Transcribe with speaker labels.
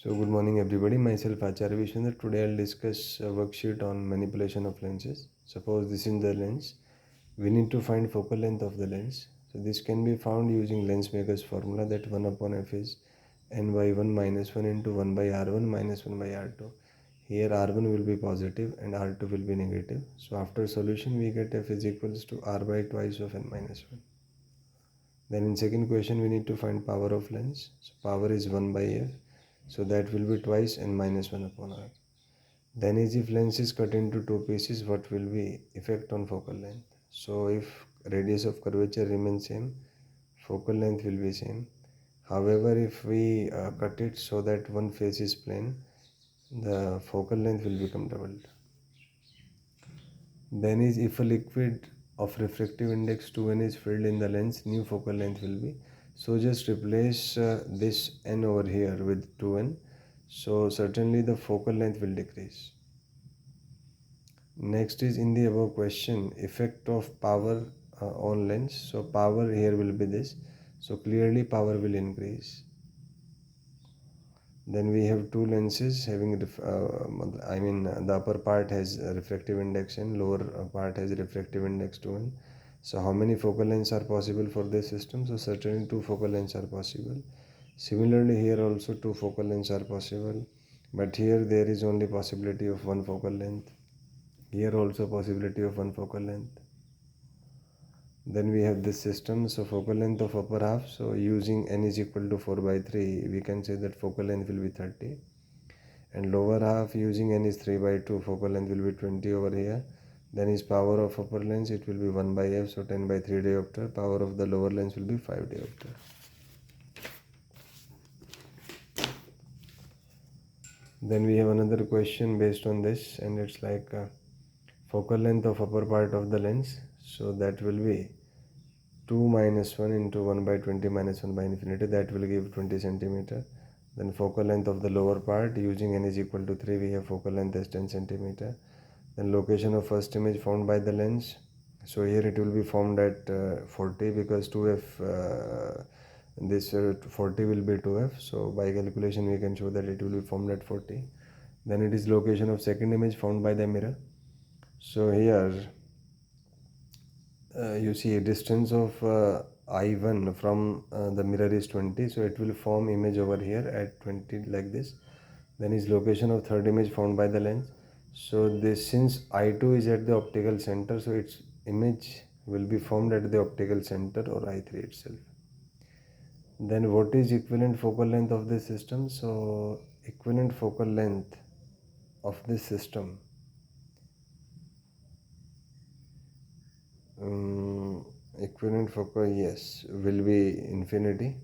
Speaker 1: So good morning everybody, myself Acharya Vishvendra. Today I'll discuss a worksheet on manipulation of lenses. Suppose this is the lens. We need to find focal length of the lens. So this can be found using lens maker's formula that 1 upon f is n by 1 minus 1 into 1 by r1 minus 1 by r2. Here r1 will be positive and r2 will be negative. So after solution we get f is equals to r by twice of n minus 1. Then in second question we need to find power of lens. So power is 1 by f. So that will be twice n minus 1 upon r. Then is if lens is cut into two pieces, what will be effect on focal length? So if radius of curvature remains same, focal length will be same. However, if we cut it so that one face is plane, the focal length will become doubled. Then is if a liquid of refractive index 2n is filled in the lens, new focal length will be. So just replace this n over here with 2n. So certainly the focal length will decrease. Next is in the above question, effect of power on lens. So power here will be this. So clearly power will increase. Then we have two lenses having the upper part has refractive index and lower part has refractive index 2n. So how many focal lengths are possible for this system? So certainly two focal lengths are possible. Similarly here also two focal lengths are possible, but here there is only possibility of one focal length. Here also possibility of one focal length. Then we have this system, so focal length of upper half, so using n is equal to 4 by 3, we can say that focal length will be 30. And lower half using n is 3 by 2, focal length will be 20 over here. Then is power of upper lens, it will be 1 by f, so 10 by 3 diopter. Power of the lower lens will be 5 diopter. Then we have another question based on this, and it's like focal length of upper part of the lens, so that will be 2 minus 1 into 1 by 20 minus 1 by infinity, that will give 20 centimeter. Then focal length of the lower part using n is equal to 3, we have focal length as 10 centimeter. Then location of first image found by the lens, so here it will be formed at 40 because 2f this 40 will be 2f, so by calculation we can show that it will be formed at 40. Then it is location of second image found by the mirror. So here you see a distance of I1 from the mirror is 20, so it will form image over here at 20 like this. Then is location of third image found by the lens. So this, since I2 is at the optical center, so its image will be formed at the optical center or I3 itself. Then what is equivalent focal length of this system? So equivalent focal length of this system, equivalent focal, yes, will be infinity.